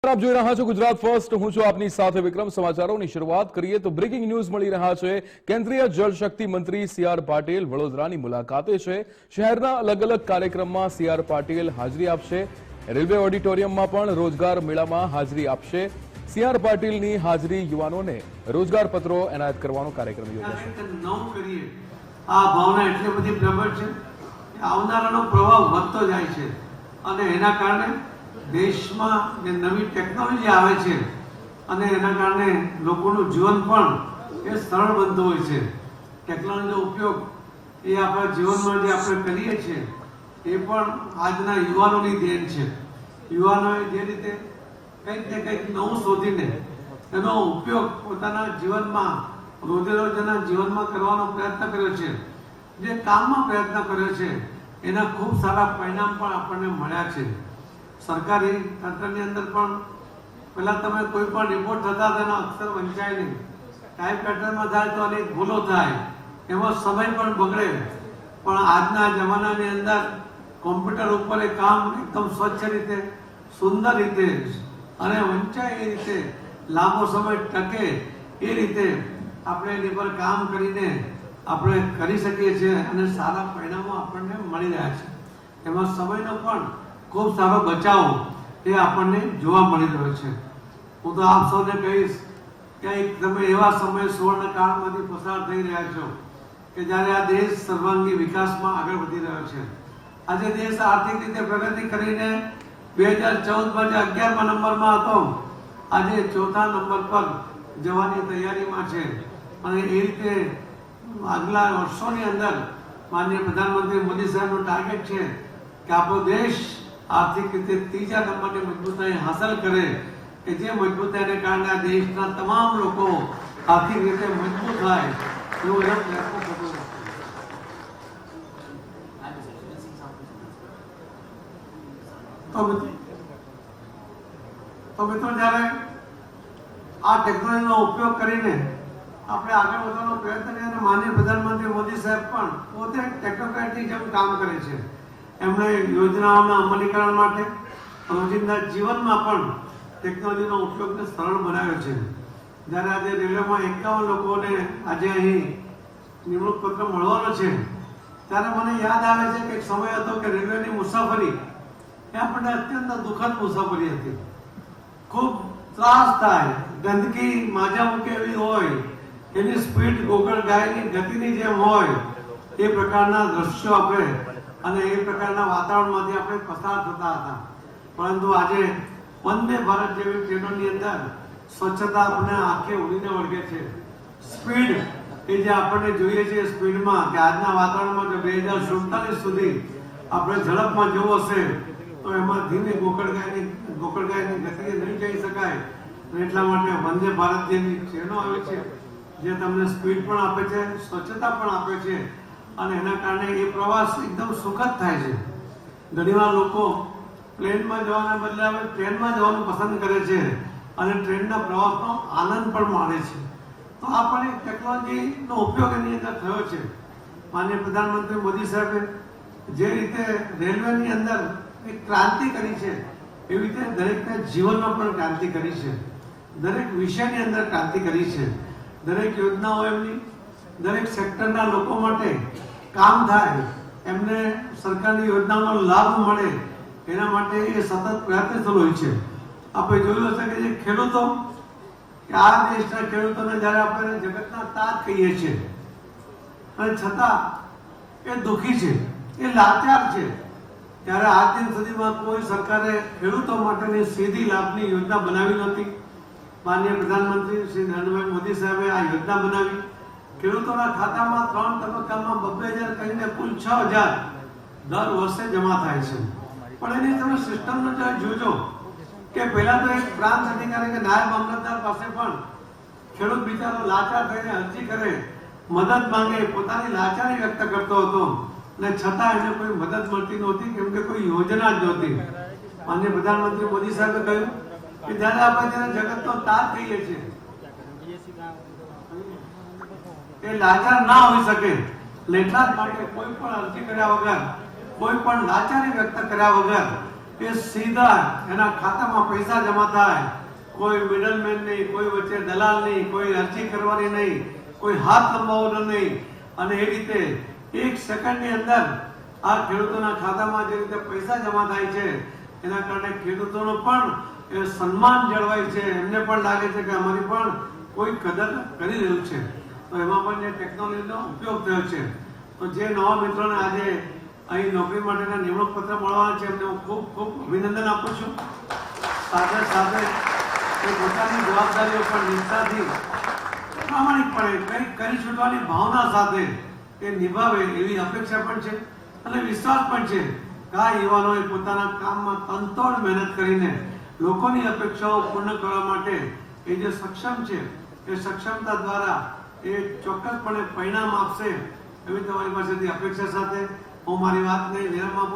આપ જોઈ રહ્યા છો ગુજરાત ફર્સ્ટ। હું છું આપની સાથે વિક્રમ। સમાચારોની શરૂઆત કરીએ તો બ્રેકિંગ ન્યૂઝ મળી રહ્યા છે। કેન્દ્રીય જળશક્તિ મંત્રી સીઆર પાટીલ વડોદરાની મુલાકાતે છે। શહેરના અલગ અલગ કાર્યક્રમમાં સીઆર પાટીલ હાજરી આપશે। રેલવે ઓડિટોરિયમમાં પણ રોજગાર મેળામાં હાજરી આપશે। સીઆર પાટીલની હાજરી યુવાનોને રોજગાર પત્રો એનાયત કરવાનો કાર્યક્રમ યોજાશે। આ ભાવના એટલી બધી પ્રબળ છે કે આવનારાનો પ્રભાવ વધતો જાય છે અને એના કારણે દેશમાં જે નવી ટેકનોલોજી આવે છે અને એના કારણે લોકોનું જીવન પણ એ સરળ બનતું હોય છે। ટેકનોલોજીનો ઉપયોગ એ આપણા જીવનમાં જે આપણે કરીએ છીએ એ પણ આજના યુવાનોની દેન છે। યુવાનોએ જે રીતે કંઈક ને કંઈક નવું શોધીને એનો ઉપયોગ પોતાના જીવનમાં રોજેરોજના જીવનમાં કરવાનો પ્રયત્ન કર્યો છે, જે કામમાં પ્રયત્ન કર્યો છે એના ખૂબ સારા પરિણામ પણ આપણને મળ્યા છે। સરકારી તંત્રની અંદર પણ પહેલા તમે કોઈ પણ રિપોર્ટ થતા તેના અક્ષર વંચાય નહીં, ટાઈપ પેટર્નમાં થાય તો અનેક ભૂલો થાય, એમાં સમય પણ બગડે। પણ આજના જમાનાની અંદર કોમ્પ્યુટર ઉપર એ કામ એકદમ સ્વચ્છ રીતે, સુંદર રીતે અને વંચાય એ રીતે લાંબો સમય ટકે એ રીતે આપણે એની પર કામ કરીને આપણે કરી શકીએ છીએ અને સારા પરિણામો આપણને મળી રહ્યા છે। એમાં સમયનો પણ ખૂબ સારો બચાવ એ આપણને જોવા મળી રહ્યો છે। હું તો આપ સૌને કહીશ કે તમે એવા સમય સુવર્ણ કાળમાંથી પસાર થઈ રહ્યા છો કે જ્યારે આ દેશ સર્વાંગી વિકાસમાં આગળ વધી રહ્યો છે। આજે દેશ આર્થિક રીતે પ્રગતિ કરીને 2014માં જે 11મા નંબરમાં હતો, આજે 4થા નંબર પર જવાની તૈયારીમાં છે અને એ રીતે આગલા વર્ષોની અંદર માનનીય પ્રધાનમંત્રી મોદી સાહેબનું ટાર્ગેટ છે કે આપણો દેશ આર્થિક રીતે 3જા નંબરની મજબૂતાઈ હાંસલ કરે કે જે મજબૂતાઈને કારણે આ દેશના તમામ લોકો આર્થિક રીતે મજબૂત થાય એવો એનો પ્રયત્ન થતો નથી। તો મિત્રો જ્યારે આ ટેકનોલોજીનો ઉપયોગ કરીને આપણે આગળ વધવાનો પ્રયત્ન કરીએ અને માનનીય પ્રધાનમંત્રી મોદી સાહેબ પણ પોતે ટેકનોક્રેટની જેમ કામ કરે છે। એમણે યોજનાઓના અમલીકરણ માટે રોજિંદા જીવનમાં પણ ટેકનોલોજીનો ઉપયોગને સરળ બનાવ્યો છે। જ્યારે આજે રેલવેમાં 51 લોકોને આજે અહીં નિમણૂક પત્ર મળવાનો છે ત્યારે મને યાદ આવે છે કે એક સમય હતો કે રેલવેની મુસાફરી એ આપણને અત્યંત દુઃખદ મુસાફરી હતી। ખૂબ ત્રાસ થાય, ગંદકી માજા મૂકે એવી હોય, એની સ્પીડ ગોગળ ગાયની ગતિની જેમ હોય, એ પ્રકારના દ્રશ્યો આપણે અને એ પ્રકારના વાતાવરણમાંથી આપણે પસાર થતા હતા। પરંતુ આજે વંદે ભારત જેવી ટ્રેનોની અંદર સ્વચ્છતા આપણને આંખે ઉડીને વળગે છે। સ્પીડ કે જે આપણને જોઈએ છે સ્પીડમાં કે આજના વાતાવરણમાં જો 2047 સુધી આપણે ઝડપમાં જવું હશે તો એમાં ધીમે ગોકળગાયની ગતિએ નહીં જઈ શકાય। એટલા માટે વંદે ભારત જેવી ટ્રેનો આવે છે જે તમને સ્પીડ પણ આપે છે, સ્વચ્છતા પણ આપે છે અને એના કારણે એ પ્રવાસ એકદમ સુખદ થાય છે। ઘણીવાર લોકો પ્લેનમાં જવાના બદલે હવે ટ્રેનમાં જવાનું પસંદ કરે છે અને ટ્રેનના પ્રવાસનો આનંદ પણ માણે છે। તો આ પણ એક ટેકનોલોજીનો ઉપયોગ એની અંદર થયો છે। માનનીય પ્રધાનમંત્રી મોદી સાહેબે જે રીતે રેલવેની અંદર એક ક્રાંતિ કરી છે એવી રીતે દરેકના જીવનમાં પણ ક્રાંતિ કરી છે। દરેક વિષયની અંદર ક્રાંતિ કરી છે। દરેક યોજનાઓ એમની દરેક સેક્ટરના લોકો માટે કામ થાય, એમને સરકારની યોજનાનો લાભ મળે એના માટે એ સતત પ્રયત્નશીલ હોય છે। આપણે જોયું હશે કે જે ખેડૂતો કે આ દેશના ખેડૂતોને જ્યારે આપણે જગતના તાત કહીએ છીએ અને છતાં એ દુઃખી છે, એ લાચાર છે, ત્યારે આજ દિન સુધીમાં કોઈ સરકારે ખેડૂતો માટેની સીધી લાભની યોજના બનાવી નહોતી। માનનીય પ્રધાનમંત્રી શ્રી નરેન્દ્રભાઈ મોદી સાહેબે આ યોજના બનાવી। ખેડૂતોના ખાતામાં 3 તબક્કામાં 2,000 કરીને કુલ 6,000 દર વર્ષે જમા થાય છે। પણ એની તમે સિસ્ટમનો જોજો કે પહેલા તો એક પ્રાંત અધિકારી કે નાયબ મામલતદાર પાસે પણ ખેડૂત બિચારો લાચાર થઈને અરજી કરે, મદદ માંગે, પોતાની લાચારી વ્યક્ત કરતો હતો અને છતાં એને કોઈ મદદ મળતી નહોતી કેમ કે કોઈ યોજના જ નહોતી। માનનીય પ્રધાનમંત્રી મોદી સાહેબે કહ્યું કે જ્યારે આપણે જેને જગતનો તાત કહીએ છીએ એ લાચાર ના હોઈ શકે, એટલા જ માટે કોઈ પણ અરજી કર્યા વગર, કોઈ પણ લાચારી વ્યક્ત કર્યા વગર એ સીધા એના ખાતામાં પૈસા જમા થાય, કોઈ મિડલમેન નહીં, કોઈ વચ્ચે દલાલ નહીં, કોઈ અરજી કરવાની નહીં, કોઈ હાથ લંબાવવાનો નહીં. અને એ રીતે 1 સેકન્ડની અંદર આ ખેડૂતોના ખાતામાં જે રીતે પૈસા જમા થાય છે એના કારણે ખેડૂતોનો પણ એ સન્માન જળવાય છે. એમને પણ લાગે છે કે અમારી પણ કોઈ કદર કરી રહ્યું છે. તો એમાં પણ જે ટેકનોલોજીનો ઉપયોગ થયો છે. તો જે નવા મિત્રોને આજે અહીં નોકરી માટેના નિમણૂક પત્ર મળવાના છે એમને હું ખૂબ ખૂબ અભિનંદન આપું છું. સાથે સાથે એ પોતાની જવાબદારીઓ પર નિષ્ઠાથી પ્રામાણિકપણે કંઈક કરી છૂટવાની ભાવના સાથે એ નિભાવે એવી અપેક્ષા પણ છે અને વિશ્વાસ પણ છે કે આ યુવાનોએ પોતાના કામમાં તનતોડ મહેનત કરીને લોકોની અપેક્ષાઓ પૂર્ણ કરવા માટે એ જે સક્ષમ છે એ સક્ષમતા દ્વારા એ ચોક્કસપણે પરિણામ આપશે એવી તમારી પાસેથી અપેક્ષા સાથે હું મારી વાતને વિરામ આપું.